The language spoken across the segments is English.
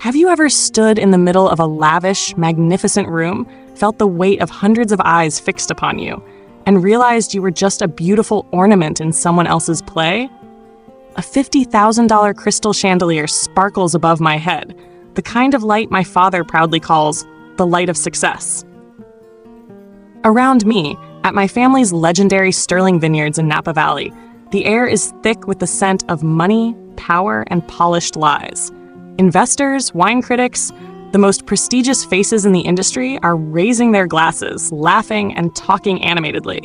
Have you ever stood in the middle of a lavish, magnificent room, felt the weight of hundreds of eyes fixed upon you, and realized you were just a beautiful ornament in someone else's play? A $50,000 crystal chandelier sparkles above my head, the kind of light my father proudly calls the light of success. Around me, at my family's legendary Sterling Vineyards in Napa Valley, the air is thick with the scent of money, power, and polished lies. Investors, wine critics, the most prestigious faces in the industry are raising their glasses, laughing, and talking animatedly.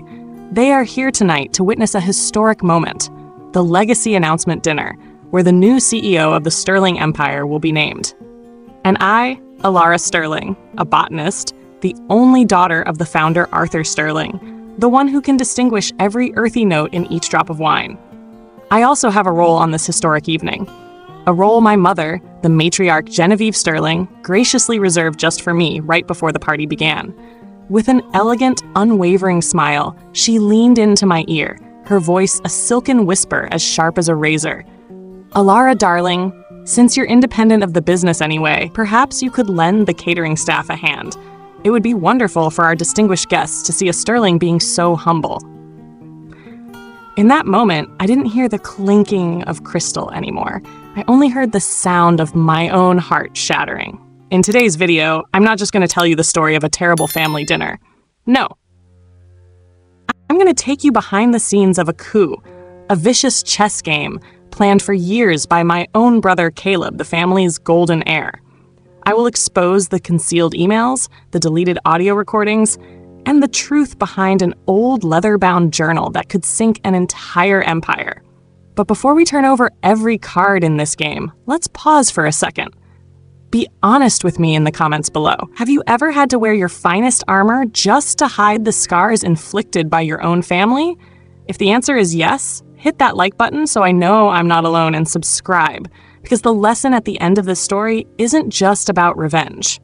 They are here tonight to witness a historic moment, the Legacy Announcement Dinner, where the new CEO of the Sterling Empire will be named. And I, Alara Sterling, a botanist, the only daughter of the founder Arthur Sterling, the one who can distinguish every earthy note in each drop of wine. I also have a role on this historic evening. A role my mother, the matriarch Genevieve Sterling, graciously reserved just for me right before the party began. With an elegant, unwavering smile, she leaned into my ear, her voice a silken whisper as sharp as a razor. "Alara, darling, since you're independent of the business anyway, perhaps you could lend the catering staff a hand. It would be wonderful for our distinguished guests to see a Sterling being so humble." In that moment, I didn't hear the clinking of crystal anymore. I only heard the sound of my own heart shattering. In today's video, I'm not just going to tell you the story of a terrible family dinner. No. I'm going to take you behind the scenes of a coup, a vicious chess game planned for years by my own brother Caleb, the family's golden heir. I will expose the concealed emails, the deleted audio recordings, and the truth behind an old leather-bound journal that could sink an entire empire. But before we turn over every card in this game, let's pause for a second. Be honest with me in the comments below. Have you ever had to wear your finest armor just to hide the scars inflicted by your own family? If the answer is yes, hit that like button so I know I'm not alone, and subscribe, because the lesson at the end of this story isn't just about revenge.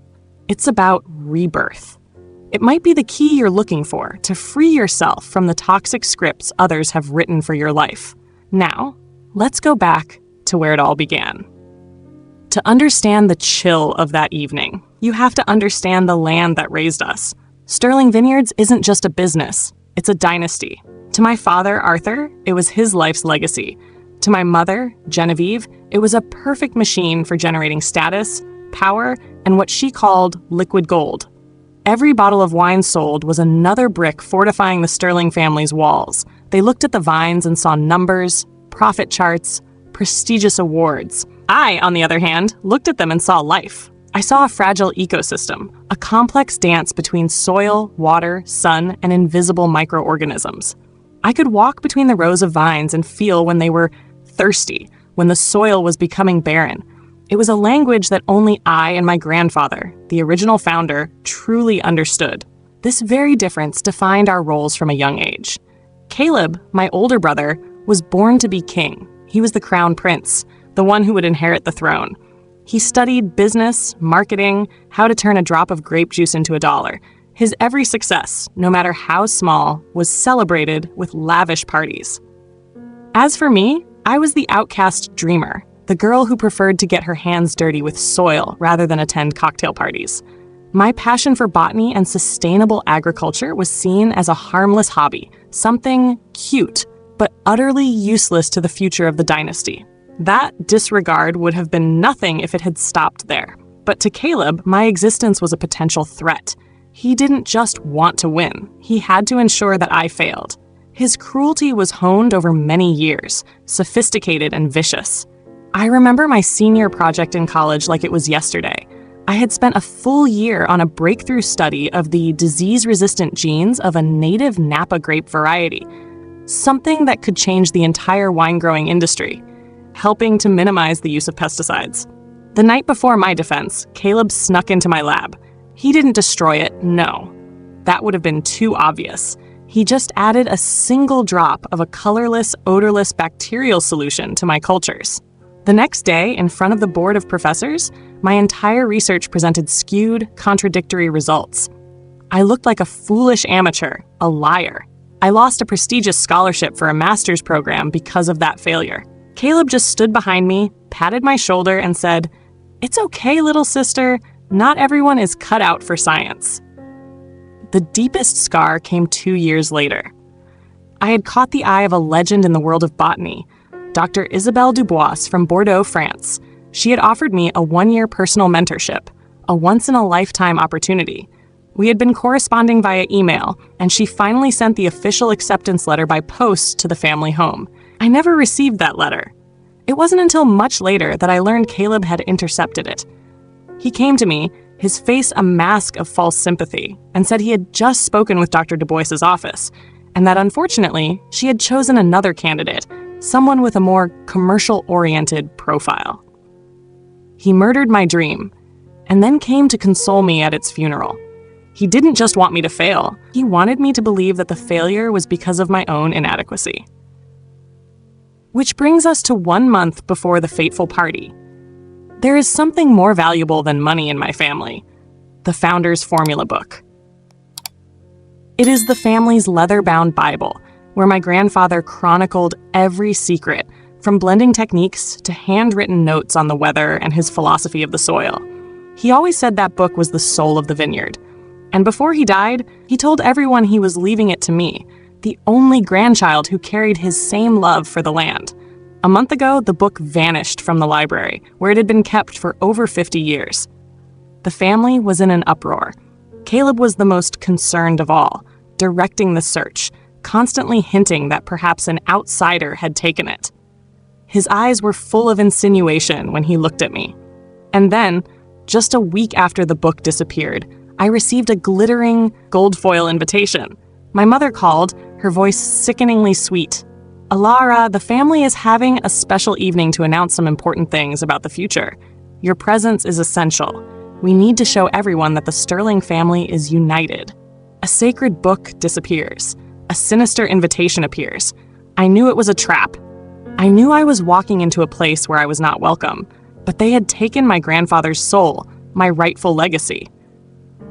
It's about rebirth. It might be the key you're looking for to free yourself from the toxic scripts others have written for your life. Now, let's go back to where it all began. To understand the chill of that evening, you have to understand the land that raised us. Sterling Vineyards isn't just a business, it's a dynasty. To my father, Arthur, it was his life's legacy. To my mother, Genevieve, it was a perfect machine for generating status, power, and what she called liquid gold. Every bottle of wine sold was another brick fortifying the Sterling family's walls. They looked at the vines and saw numbers, profit charts, prestigious awards. I, on the other hand, looked at them and saw life. I saw a fragile ecosystem, a complex dance between soil, water, sun, and invisible microorganisms. I could walk between the rows of vines and feel when they were thirsty, when the soil was becoming barren. It was a language that only I and my grandfather, the original founder, truly understood. This very difference defined our roles from a young age. Caleb, my older brother, was born to be king. He was the crown prince, the one who would inherit the throne. He studied business, marketing, how to turn a drop of grape juice into $1. His every success, no matter how small, was celebrated with lavish parties. As for me, I was the outcast dreamer, the girl who preferred to get her hands dirty with soil rather than attend cocktail parties. My passion for botany and sustainable agriculture was seen as a harmless hobby, something cute, but utterly useless to the future of the dynasty. That disregard would have been nothing if it had stopped there. But to Caleb, my existence was a potential threat. He didn't just want to win, he had to ensure that I failed. His cruelty was honed over many years, sophisticated and vicious. I remember my senior project in college like it was yesterday. I had spent a full year on a breakthrough study of the disease-resistant genes of a native Napa grape variety, something that could change the entire wine-growing industry, helping to minimize the use of pesticides. The night before my defense, Caleb snuck into my lab. He didn't destroy it, no. That would have been too obvious. He just added a single drop of a colorless, odorless bacterial solution to my cultures. The next day, in front of the board of professors, my entire research presented skewed, contradictory results. I looked like a foolish amateur, a liar. I lost a prestigious scholarship for a master's program because of that failure. Caleb just stood behind me, patted my shoulder, and said, It's okay, little sister. Not everyone is cut out for science. The deepest scar came 2 years later. I had caught the eye of a legend in the world of botany, Dr. Isabelle Dubois from Bordeaux, France. She had offered me a 1-year personal mentorship, a once-in-a-lifetime opportunity. We had been corresponding via email, and she finally sent the official acceptance letter by post to the family home. I never received that letter. It wasn't until much later that I learned Caleb had intercepted it. He came to me, his face a mask of false sympathy, and said he had just spoken with Dr. Dubois's office, and that unfortunately, she had chosen another candidate, someone with a more commercial-oriented profile. He murdered my dream, and then came to console me at its funeral. He didn't just want me to fail, he wanted me to believe that the failure was because of my own inadequacy. Which brings us to 1 month before the fateful party. There is something more valuable than money in my family: the Founder's Formula Book. It is the family's leather-bound Bible, where my grandfather chronicled every secret, from blending techniques to handwritten notes on the weather and his philosophy of the soil. He always said that book was the soul of the vineyard. And before he died, he told everyone he was leaving it to me, the only grandchild who carried his same love for the land. A month ago, the book vanished from the library, where it had been kept for over 50 years. The family was in an uproar. Caleb was the most concerned of all, directing the search, constantly hinting that perhaps an outsider had taken it. His eyes were full of insinuation when he looked at me. And then, just a week after the book disappeared, I received a glittering gold foil invitation. My mother called, her voice sickeningly sweet. "Alara, the family is having a special evening to announce some important things about the future. Your presence is essential. We need to show everyone that the Sterling family is united." A sacred book disappears. A sinister invitation appears. I knew it was a trap. I knew I was walking into a place where I was not welcome, but they had taken my grandfather's soul, my rightful legacy.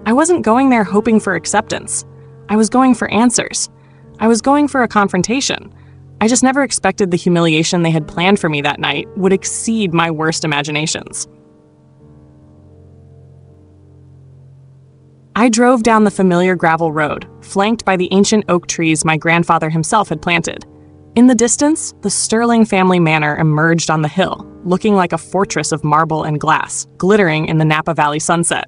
I wasn't going there hoping for acceptance. I was going for answers. I was going for a confrontation. I just never expected the humiliation they had planned for me that night would exceed my worst imaginations. I drove down the familiar gravel road, flanked by the ancient oak trees my grandfather himself had planted. In the distance, the Sterling family manor emerged on the hill, looking like a fortress of marble and glass, glittering in the Napa Valley sunset.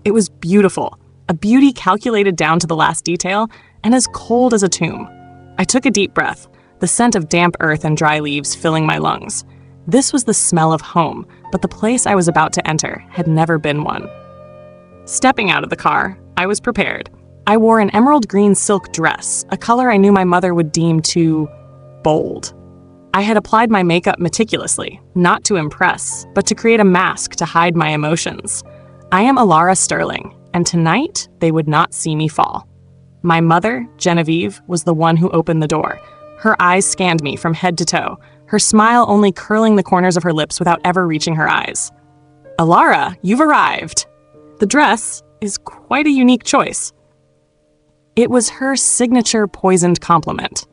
It was beautiful, a beauty calculated down to the last detail, and as cold as a tomb. I took a deep breath, the scent of damp earth and dry leaves filling my lungs. This was the smell of home, but the place I was about to enter had never been one. Stepping out of the car, I was prepared. I wore an emerald green silk dress, a color I knew my mother would deem too bold. I had applied my makeup meticulously, not to impress, but to create a mask to hide my emotions. I am Alara Sterling, and tonight they would not see me fall. My mother, Genevieve, was the one who opened the door. Her eyes scanned me from head to toe, her smile only curling the corners of her lips without ever reaching her eyes. "Alara, you've arrived." The dress is quite a unique choice. It was her signature poisoned compliment.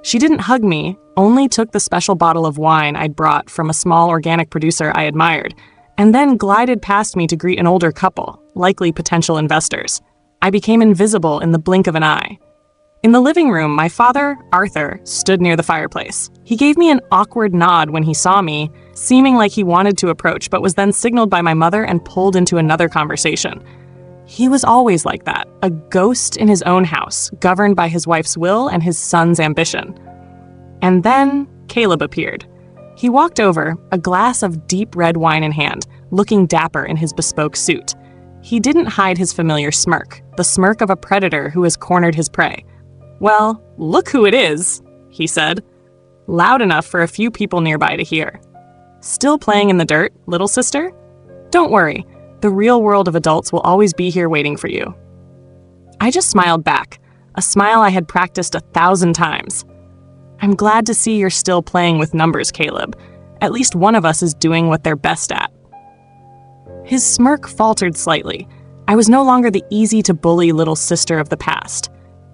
She didn't hug me, only took the special bottle of wine I'd brought from a small organic producer I admired, and then glided past me to greet an older couple, likely potential investors. I became invisible in the blink of an eye. In the living room, my father, Arthur, stood near the fireplace. He gave me an awkward nod when he saw me, seeming like he wanted to approach, but was then signaled by my mother and pulled into another conversation. He was always like that, a ghost in his own house, governed by his wife's will and his son's ambition. And then Caleb appeared. He walked over, a glass of deep red wine in hand, looking dapper in his bespoke suit. He didn't hide his familiar smirk, the smirk of a predator who has cornered his prey. "Well, look who it is," he said, loud enough for a few people nearby to hear. "Still playing in the dirt, little sister? Don't worry, the real world of adults will always be here waiting for you." I just smiled back, a smile I had practiced 1,000 times. "I'm glad to see you're still playing with numbers, Caleb. At least one of us is doing what they're best at." His smirk faltered slightly. I was no longer the easy-to-bully little sister of the past.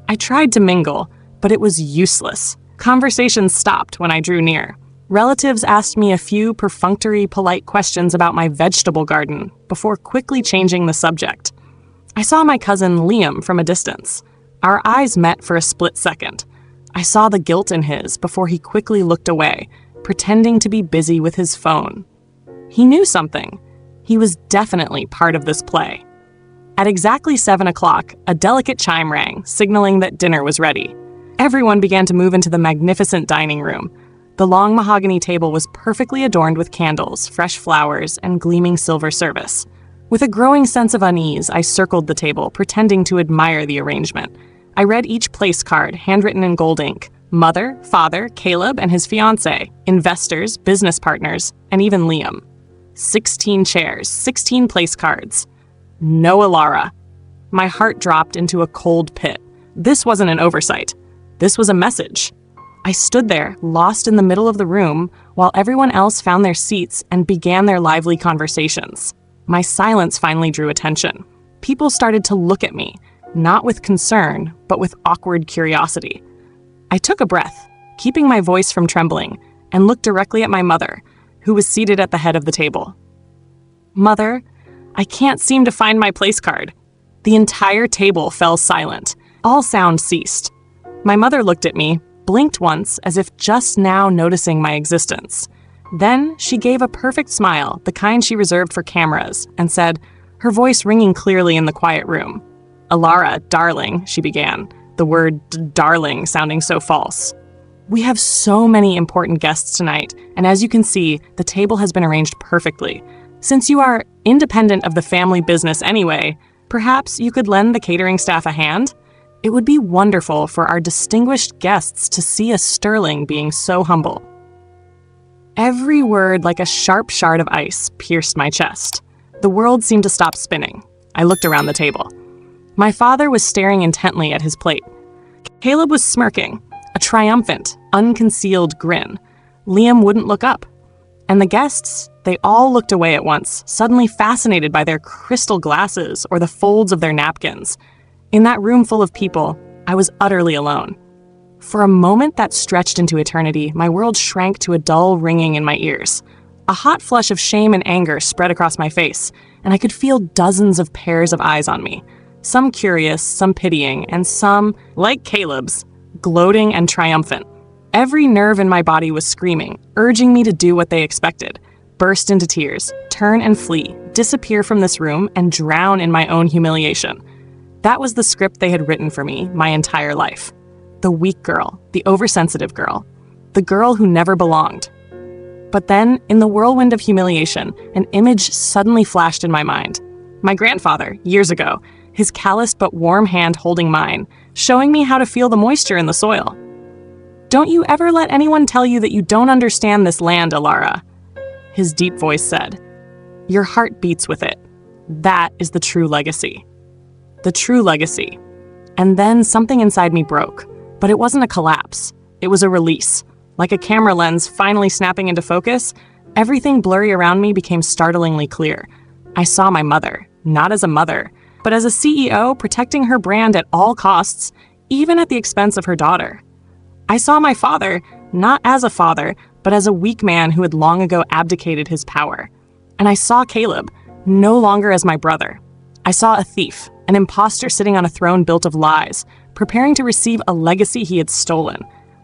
I tried to mingle, but it was useless. Conversation stopped when I drew near. Relatives asked me a few perfunctory, polite questions about my vegetable garden before quickly changing the subject. I saw my cousin Liam from a distance. Our eyes met for a split second. I saw the guilt in his before he quickly looked away, pretending to be busy with his phone. He knew something. He was definitely part of this play. At exactly 7 o'clock, a delicate chime rang, signaling that dinner was ready. Everyone began to move into the magnificent dining room. The long mahogany table was perfectly adorned with candles, fresh flowers, and gleaming silver service. With a growing sense of unease, I circled the table, pretending to admire the arrangement. I read each place card, handwritten in gold ink. Mother, father, Caleb and his fiancée, investors, business partners, and even Liam. 16 chairs, 16 place cards. No Alara. My heart dropped into a cold pit. This wasn't an oversight. This was a message. I stood there, lost in the middle of the room, while everyone else found their seats and began their lively conversations. My silence finally drew attention. People started to look at me, not with concern, but with awkward curiosity. I took a breath, keeping my voice from trembling, and looked directly at my mother, who was seated at the head of the table. "Mother, I can't seem to find my place card." The entire table fell silent. All sound ceased. My mother looked at me, blinked once as if just now noticing my existence. Then she gave a perfect smile, the kind she reserved for cameras, and said, her voice ringing clearly in the quiet room. "Alara, darling," she began, the word darling sounding so false. "We have so many important guests tonight, and as you can see, the table has been arranged perfectly. Since you are independent of the family business anyway, perhaps you could lend the catering staff a hand? It would be wonderful for our distinguished guests to see a sterling being so humble." Every word, like a sharp shard of ice, pierced my chest. The world seemed to stop spinning. I looked around the table. My father was staring intently at his plate. Caleb was smirking, a triumphant, unconcealed grin. Liam wouldn't look up. And the guests, they all looked away at once, suddenly fascinated by their crystal glasses or the folds of their napkins. In that room full of people, I was utterly alone. For a moment that stretched into eternity, my world shrank to a dull ringing in my ears. A hot flush of shame and anger spread across my face, and I could feel dozens of pairs of eyes on me. Some curious, some pitying, and some, like Caleb's, gloating and triumphant. Every nerve in my body was screaming, urging me to do what they expected. Burst into tears, turn and flee, disappear from this room, and drown in my own humiliation. That was the script they had written for me my entire life. The weak girl, the oversensitive girl, the girl who never belonged. But then, in the whirlwind of humiliation, an image suddenly flashed in my mind. My grandfather, years ago, his calloused but warm hand holding mine, showing me how to feel the moisture in the soil. "Don't you ever let anyone tell you that you don't understand this land, Alara," his deep voice said. "Your heart beats with it. That is the true legacy." The true legacy. And then something inside me broke. But it wasn't a collapse. It was a release. Like a camera lens finally snapping into focus, everything blurry around me became startlingly clear. I saw my mother, not as a mother, but as a CEO protecting her brand at all costs, even at the expense of her daughter. I saw my father, not as a father, but as a weak man who had long ago abdicated his power. And I saw Caleb, no longer as my brother. I saw a thief, an imposter sitting on a throne built of lies, preparing to receive a legacy he had stolen.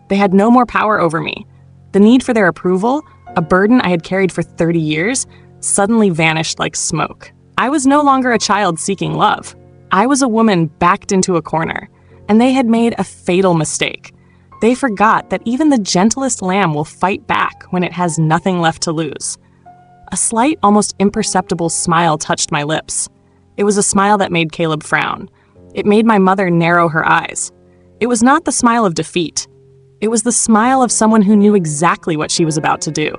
They had no more power over me. The need for their approval, a burden I had carried for 30 years, suddenly vanished like smoke. I was no longer a child seeking love. I was a woman backed into a corner, and they had made a fatal mistake. They forgot that even the gentlest lamb will fight back when it has nothing left to lose. A slight, almost imperceptible smile touched my lips. It was a smile that made Caleb frown. It made my mother narrow her eyes. It was not the smile of defeat. It was the smile of someone who knew exactly what she was about to do.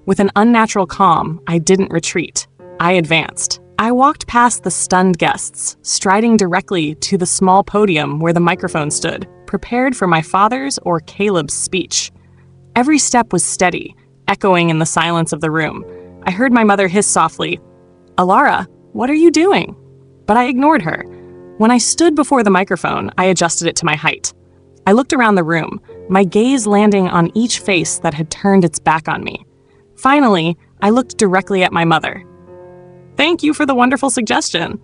With an unnatural calm, I didn't retreat. I advanced. I walked past the stunned guests, striding directly to the small podium where the microphone stood, prepared for my father's or Caleb's speech. Every step was steady, echoing in the silence of the room. I heard my mother hiss softly, "Alara, what are you doing?" But I ignored her. When I stood before the microphone, I adjusted it to my height. I looked around the room, my gaze landing on each face that had turned its back on me. Finally, I looked directly at my mother. "Thank you for the wonderful suggestion,"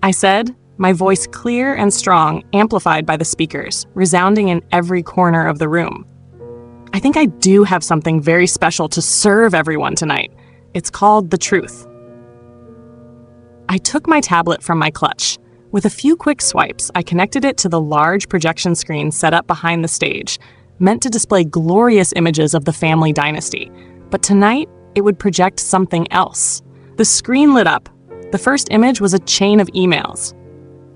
I said, my voice clear and strong, amplified by the speakers, resounding in every corner of the room. "I think I do have something very special to serve everyone tonight. It's called the truth." I took my tablet from my clutch. With a few quick swipes, I connected it to the large projection screen set up behind the stage, meant to display glorious images of the family dynasty. But tonight, it would project something else. The screen lit up. The first image was a chain of emails.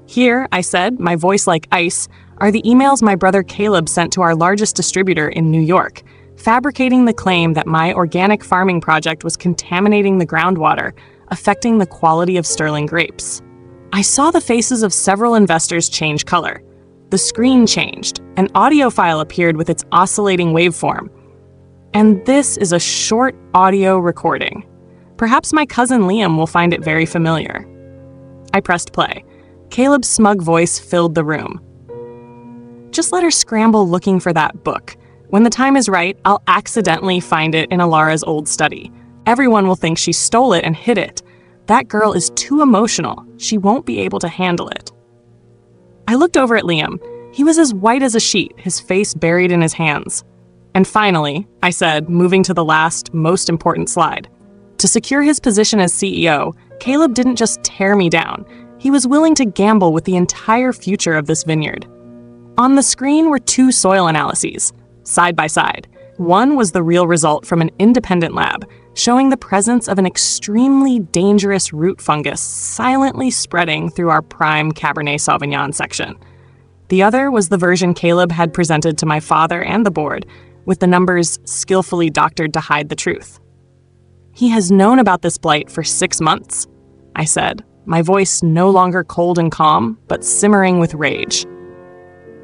"Here," I said, my voice like ice, "are the emails my brother Caleb sent to our largest distributor in New York, fabricating the claim that my organic farming project was contaminating the groundwater, affecting the quality of sterling grapes." I saw the faces of several investors change color. The screen changed. An audio file appeared with its oscillating waveform. And this is a short audio recording. Perhaps my cousin Liam will find it very familiar. I pressed play. Caleb's smug voice filled the room. "Just let her scramble looking for that book. When the time is right, I'll accidentally find it in Alara's old study. Everyone will think she stole it and hid it. That girl is too emotional. She won't be able to handle it." I looked over at Liam. He was as white as a sheet, his face buried in his hands. "And finally," I said, moving to the last, most important slide. To secure his position as CEO, Caleb didn't just tear me down. He was willing to gamble with the entire future of this vineyard. On the screen were two soil analyses, side by side. One was the real result from an independent lab, showing the presence of an extremely dangerous root fungus silently spreading through our prime Cabernet Sauvignon section. The other was the version Caleb had presented to my father and the board, with the numbers skillfully doctored to hide the truth. "He has known about this blight for 6 months," I said, my voice no longer cold and calm, but simmering with rage.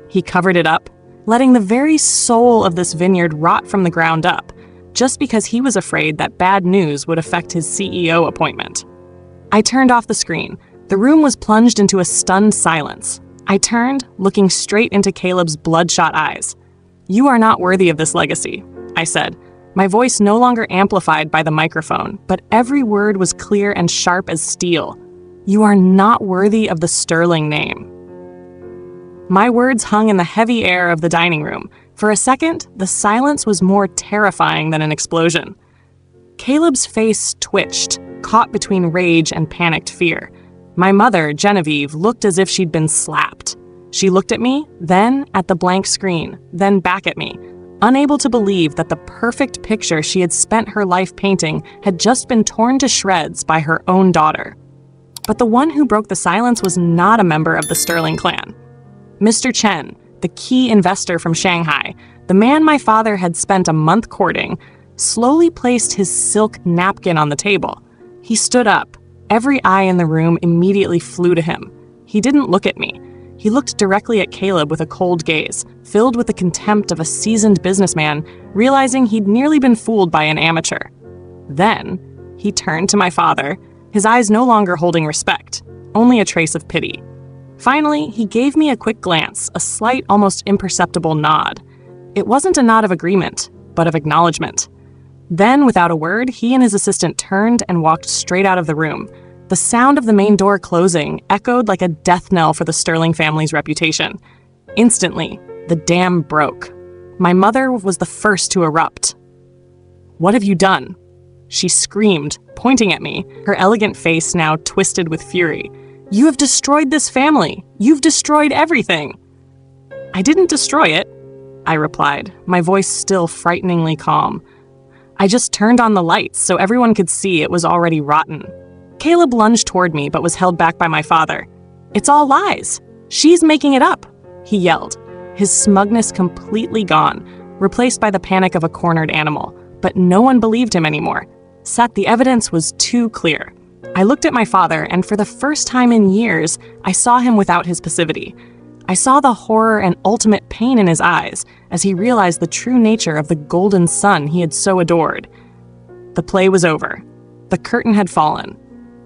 "He covered it up, letting the very soul of this vineyard rot from the ground up, just because he was afraid that bad news would affect his CEO appointment." I turned off the screen. The room was plunged into a stunned silence. I turned, looking straight into Caleb's bloodshot eyes. "You are not worthy of this legacy," I said, my voice no longer amplified by the microphone, but every word was clear and sharp as steel. "You are not worthy of the sterling name." My words hung in the heavy air of the dining room. For a second, the silence was more terrifying than an explosion. Caleb's face twitched, caught between rage and panicked fear. My mother, Genevieve, looked as if she'd been slapped. She looked at me, then at the blank screen, then back at me, unable to believe that the perfect picture she had spent her life painting had just been torn to shreds by her own daughter. But the one who broke the silence was not a member of the Sterling clan. Mr. Chen, the key investor from Shanghai, the man my father had spent a month courting, slowly placed his silk napkin on the table. He stood up. Every eye in the room immediately flew to him. He didn't look at me. He looked directly at Caleb with a cold gaze, filled with the contempt of a seasoned businessman, realizing he'd nearly been fooled by an amateur. Then, he turned to my father, his eyes no longer holding respect, only a trace of pity. Finally, he gave me a quick glance, a slight, almost imperceptible nod. It wasn't a nod of agreement, but of acknowledgement. Then, without a word, he and his assistant turned and walked straight out of the room. The sound of the main door closing echoed like a death knell for the Sterling family's reputation. Instantly, the dam broke. My mother was the first to erupt. "What have you done?" She screamed, pointing at me, her elegant face now twisted with fury. "You have destroyed this family. You've destroyed everything." "I didn't destroy it," I replied, my voice still frighteningly calm. "I just turned on the lights so everyone could see it was already rotten." Caleb lunged toward me but was held back by my father. "It's all lies. She's making it up," he yelled, his smugness completely gone, replaced by the panic of a cornered animal. But no one believed him anymore. Seth, the evidence was too clear. I looked at my father, and for the first time in years, I saw him without his passivity. I saw the horror and ultimate pain in his eyes as he realized the true nature of the golden son he had so adored. The play was over. The curtain had fallen.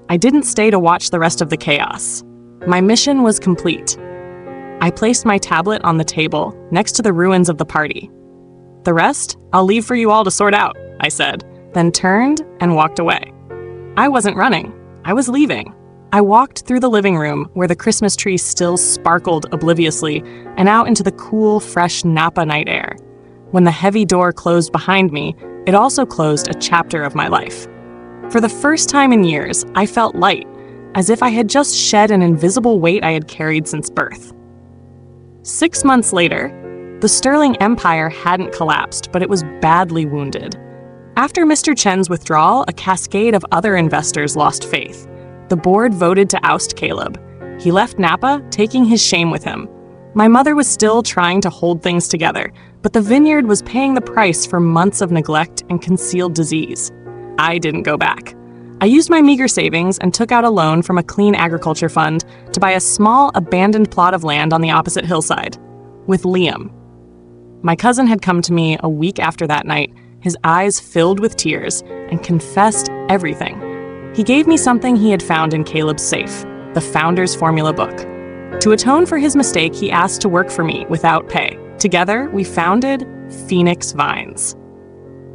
I didn't stay to watch the rest of the chaos. My mission was complete. I placed my tablet on the table next to the ruins of the party. "The rest, I'll leave for you all to sort out," I said, then turned and walked away. I wasn't running. I was leaving. I walked through the living room where the Christmas tree still sparkled obliviously and out into the cool, fresh Napa night air. When the heavy door closed behind me, it also closed a chapter of my life. For the first time in years, I felt light, as if I had just shed an invisible weight I had carried since birth. 6 months later, the Sterling Empire hadn't collapsed, but it was badly wounded. After Mr. Chen's withdrawal, a cascade of other investors lost faith. The board voted to oust Caleb. He left Napa, taking his shame with him. My mother was still trying to hold things together, but the vineyard was paying the price for months of neglect and concealed disease. I didn't go back. I used my meager savings and took out a loan from a clean agriculture fund to buy a small, abandoned plot of land on the opposite hillside, with Liam. My cousin had come to me a week after that night, his eyes filled with tears, and confessed everything. He gave me something he had found in Caleb's safe, the Founder's Formula book. To atone for his mistake, he asked to work for me without pay. Together, we founded Phoenix Vines.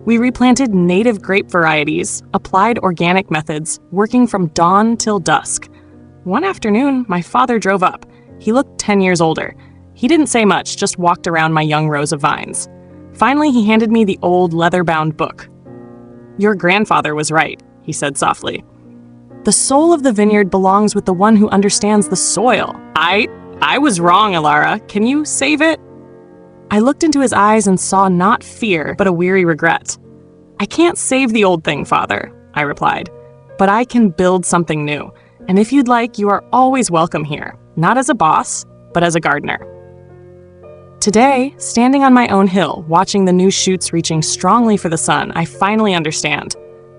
We replanted native grape varieties, applied organic methods, working from dawn till dusk. One afternoon, my father drove up. He looked 10 years older. He didn't say much, just walked around my young rows of vines. Finally, he handed me the old leather-bound book. "Your grandfather was right," he said softly. "The soul of the vineyard belongs with the one who understands the soil." I was wrong, Alara. Can you save it?" I looked into his eyes and saw not fear, but a weary regret. "I can't save the old thing, Father," I replied, "but I can build something new. And if you'd like, you are always welcome here, not as a boss, but as a gardener." Today, standing on my own hill, watching the new shoots reaching strongly for the sun, I finally understand.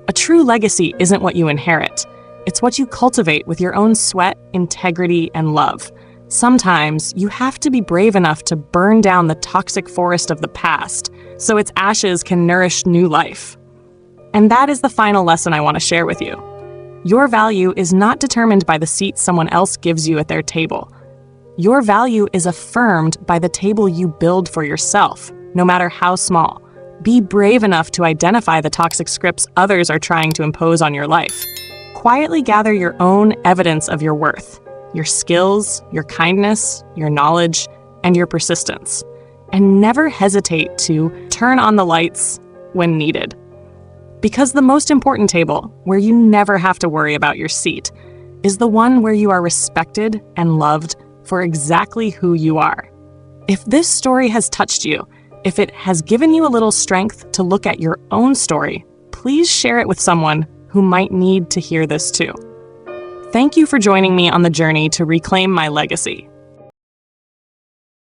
A true legacy isn't what you inherit. It's what you cultivate with your own sweat, integrity, and love. Sometimes you have to be brave enough to burn down the toxic forest of the past so its ashes can nourish new life. And that is the final lesson I want to share with you. Your value is not determined by the seat someone else gives you at their table. Your value is affirmed by the table you build for yourself, no matter how small. Be brave enough to identify the toxic scripts others are trying to impose on your life. Quietly gather your own evidence of your worth, your skills, your kindness, your knowledge, and your persistence. And never hesitate to turn on the lights when needed. Because the most important table, where you never have to worry about your seat, is the one where you are respected and loved for exactly who you are. If this story has touched you, if it has given you a little strength to look at your own story, please share it with someone who might need to hear this too. Thank you for joining me on the journey to reclaim my legacy.